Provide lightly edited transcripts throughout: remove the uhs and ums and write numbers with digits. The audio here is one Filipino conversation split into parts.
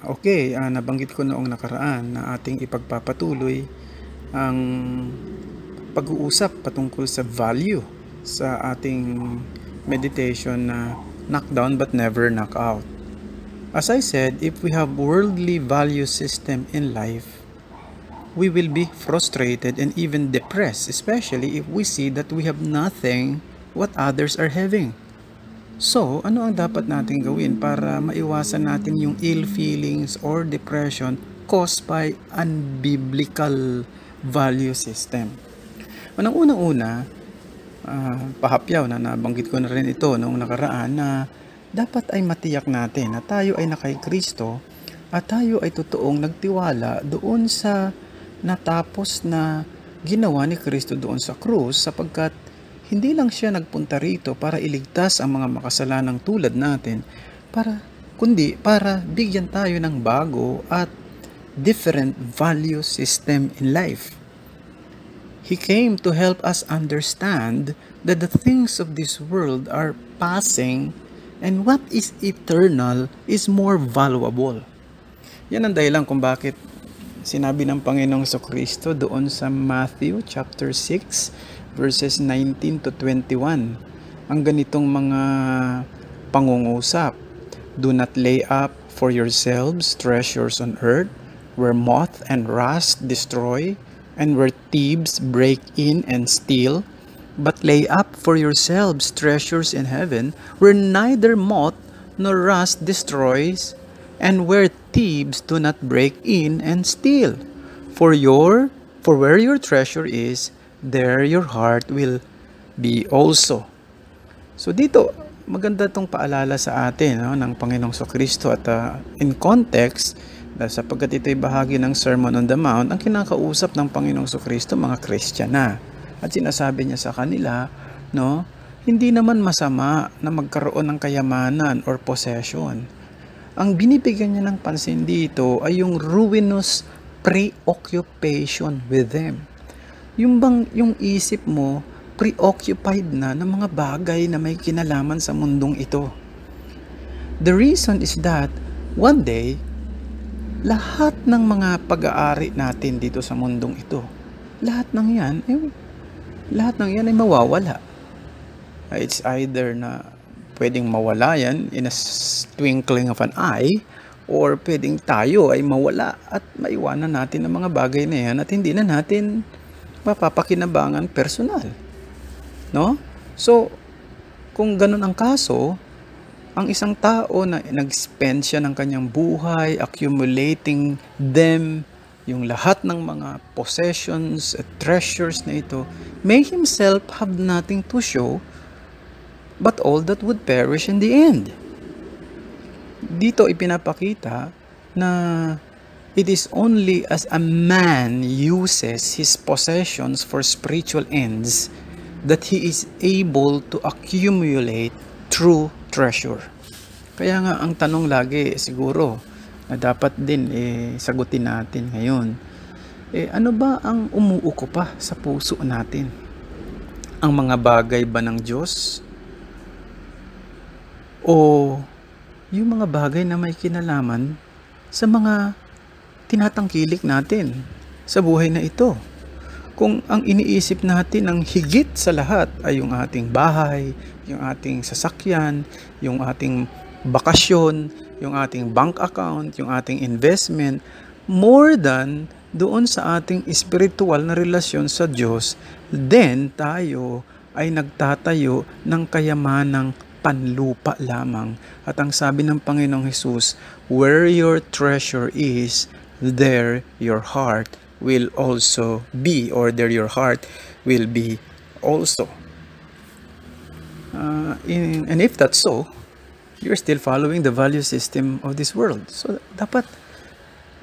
Okay, nabanggit ko noong nakaraan na ating ipagpapatuloy ang pag-uusap patungkol sa value sa ating meditation na knock down but never knock out. As I said, if we have worldly value system in life, we will be frustrated and even depressed, especially if we see that we have nothing what others are having. So, ano ang dapat natin gawin para maiwasan natin yung ill feelings or depression caused by unbiblical value system? Unang-una, pahapyaw na nabanggit ko na rin ito noong nakaraan na dapat ay matiyak natin na tayo ay nakay Kristo at tayo ay totoong nagtiwala doon sa natapos na ginawa ni Kristo doon sa krus, sapagkat hindi lang siya nagpunta rito para iligtas ang mga makasalanang tulad natin, kundi para bigyan tayo ng bago at different value system in life. He came to help us understand that the things of this world are passing and what is eternal is more valuable. Yan ang dahilan kung bakit sinabi ng Panginoong Jesucristo doon sa Matthew chapter 6 verses 19 to 21. Ang ganitong mga pangungusap. Do not lay up for yourselves treasures on earth, where moth and rust destroy, and where thieves break in and steal. But lay up for yourselves treasures in heaven, where neither moth nor rust destroys, and where thieves do not break in and steal. For where your treasure is, there your heart will be also. So dito, maganda itong paalala sa atin ng Panginoong Jesucristo at in context, sapagkat ito'y bahagi ng Sermon on the Mount, ang kinakausap ng Panginoong Jesucristo mga Kristiyana. At sinasabi niya sa kanila, hindi naman masama na magkaroon ng kayamanan or possession. Ang binibigyan niya ng pansin dito ay yung ruinous preoccupation with them. Yung isip mo preoccupied na ng mga bagay na may kinalaman sa mundong ito. The reason is that one day, lahat ng mga pag-aari natin dito sa mundong ito, lahat ng yan ay mawawala. It's either na pwedeng mawala yan in a twinkling of an eye, or pwedeng tayo ay mawala at maiwanan natin ang mga bagay na yan at hindi na natin mapapakinabangan personal. So, kung ganun ang kaso, ang isang tao na nag-spend siya ng kanyang buhay accumulating them, yung lahat ng mga possessions at treasures na ito, may himself have nothing to show but all that would perish in the end. Dito ipinapakita na it is only as a man uses his possessions for spiritual ends that he is able to accumulate true treasure. Kaya nga ang tanong lagi siguro na dapat din sagutin natin ngayon, ano ba ang umuukupa sa puso natin? Ang mga bagay ba ng Diyos? O yung mga bagay na may kinalaman sa mga tinatangkilik natin sa buhay na ito? Kung ang iniisip natin ang higit sa lahat ay yung ating bahay, yung ating sasakyan, yung ating bakasyon, yung ating bank account, yung ating investment, more than doon sa ating spiritual na relasyon sa Diyos, then tayo ay nagtatayo ng kayamanang panlupa lamang. At ang sabi ng Panginoong Hesus, where your treasure is, there your heart will also be, or there your heart will be also. And if that's so, you're still following the value system of this world. So dapat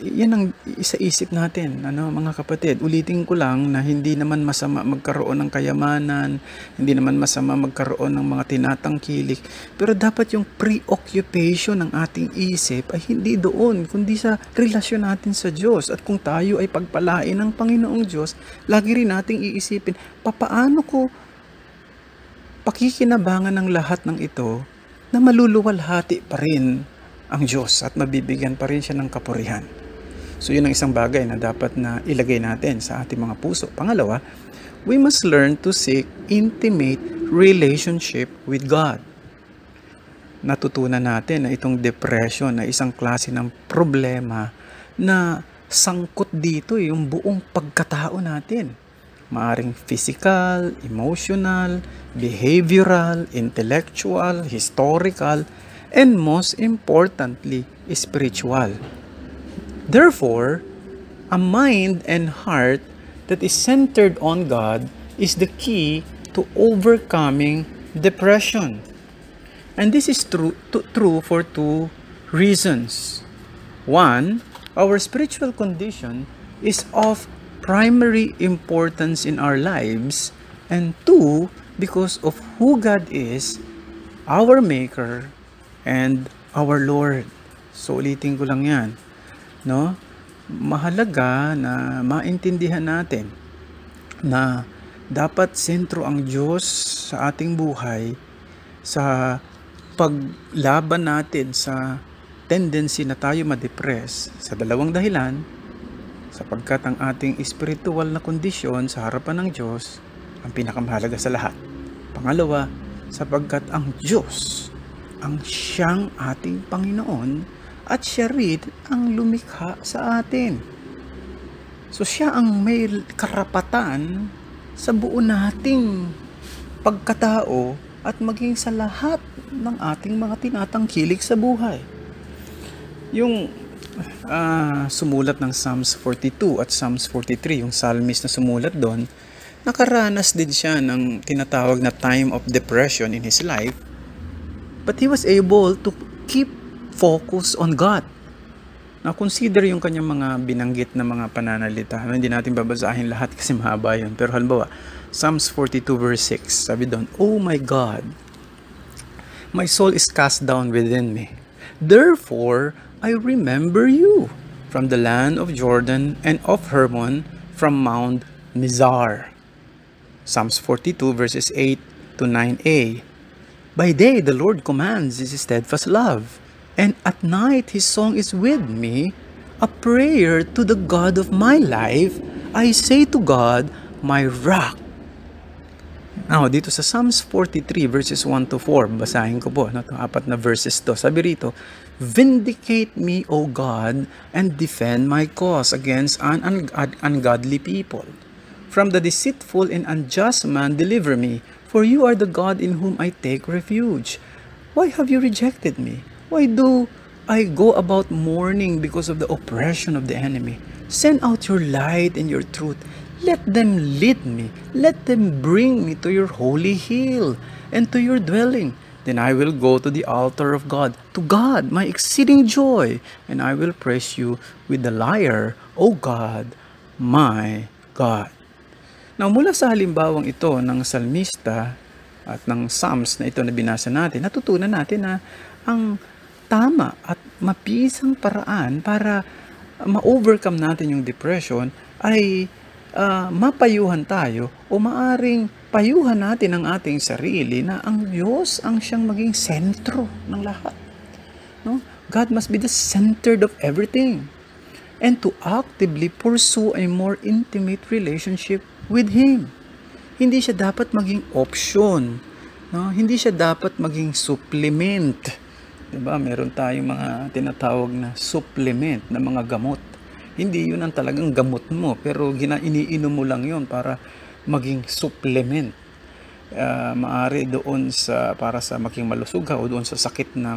yan ang isa-isip natin, mga kapatid. Ulitin ko lang na hindi naman masama magkaroon ng kayamanan, hindi naman masama magkaroon ng mga tinatangkilik, pero dapat yung preoccupation ng ating isip ay hindi doon, kundi sa relasyon natin sa Diyos. At kung tayo ay pagpalain ng Panginoong Diyos, lagi rin nating iisipin, papaano ko pakikinabangan ng lahat ng ito na maluluwalhati pa rin ang Diyos at mabibigyan pa rin siya ng kapurihan. So yun ang isang bagay na dapat na ilagay natin sa ating mga puso. Pangalawa, we must learn to seek intimate relationship with God. Natutunan natin na itong depression na isang klase ng problema na sangkot dito yung buong pagkatao natin. Maaring physical, emotional, behavioral, intellectual, historical, and most importantly, spiritual. Therefore, a mind and heart that is centered on God is the key to overcoming depression. And this is true for two reasons. One, our spiritual condition is of primary importance in our lives, and two, because of who God is, our Maker and our Lord. So ulitin ko lang yan, no? Mahalaga na maintindihan natin na dapat sentro ang Diyos sa ating buhay sa paglaban natin sa tendency na tayo ma-depress sa dalawang dahilan. Sapagkat ang ating spiritual na kondisyon sa harapan ng Diyos ang pinakamahalaga sa lahat. Pangalawa, sapagkat ang Diyos ang siyang ating Panginoon at siya rin ang lumikha sa atin. So siya ang may karapatan sa buo nating pagkatao at maging sa lahat ng ating mga tinatangkilik sa buhay. Yung sumulat ng Psalms 42 at Psalms 43, yung psalmist na sumulat doon, nakaranas din siya ng tinatawag na time of depression in his life, but he was able to keep focus on God. Now, consider yung kanyang mga binanggit na mga pananalita. Hindi natin babasahin lahat kasi mahaba yun. Pero halimbawa, Psalms 42 verse 6, sabi doon, "Oh my God, my soul is cast down within me. Therefore, I remember you from the land of Jordan and of Hermon from Mount Mizar." Psalms 42 verses 8 to 9a. "By day the Lord commands his steadfast love, and at night his song is with me, a prayer to the God of my life. I say to God, my rock." Now, dito sa Psalms 43 verses 1 to 4, basahin ko po, no, itong 4 na verses to. Sabi rito, "Vindicate me, O God, and defend my cause against ungodly people. From the deceitful and unjust man deliver me, for you are the God in whom I take refuge. Why have you rejected me? Why do I go about mourning because of the oppression of the enemy? Send out your light and your truth. Let them lead me. Let them bring me to your holy hill and to your dwelling. Then I will go to the altar of God, to God, my exceeding joy, and I will praise you with the lyre, O God, my God." Now, mula sa halimbawang ito ng salmista at ng Psalms na ito na binasa natin, natutunan natin na ang tama at mapisang paraan para ma-overcome natin yung depression ay mapayuhan tayo o maaring payuhan natin ang ating sarili na ang Diyos ang siyang maging sentro ng lahat. No? God must be the center of everything. And to actively pursue a more intimate relationship with Him. Hindi siya dapat maging option. No? Hindi siya dapat maging supplement. Diba? Meron tayong mga tinatawag na supplement na mga gamot. Hindi yun ang talagang gamot mo, pero iniinom mo lang yun para maging supplement. Maari doon para sa maging malusog ka o doon sa sakit na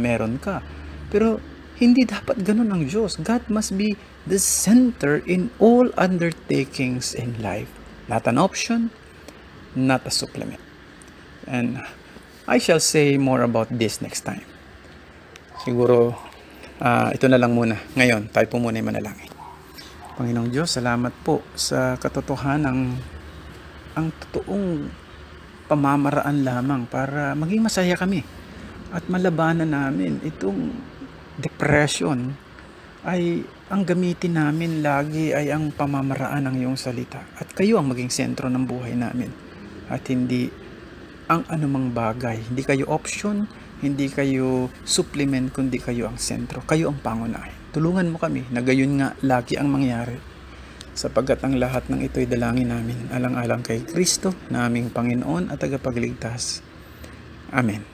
meron ka. Pero hindi dapat ganun ang Diyos. God must be the center in all undertakings in life. Not an option, not a supplement. And I shall say more about this next time. Siguro, ito na lang muna. Ngayon, tayo po muna yung manalangin. Panginoong Diyos, salamat po sa katotohanan ang totoong pamamaraan lamang para maging masaya kami at malabanan namin itong depression ay ang gamitin namin lagi ay ang pamamaraan ng iyong salita at kayo ang maging sentro ng buhay namin at hindi ang anumang bagay. Hindi kayo option, Hindi kayo supplement, kundi kayo ang sentro. Kayo ang pangunahin. Tulungan mo kami na gayon nga lagi ang mangyari. Sapagkat ang lahat ng ito'y dalangin namin alang-alang kay Kristo na aming Panginoon at tagapagligtas. Amen.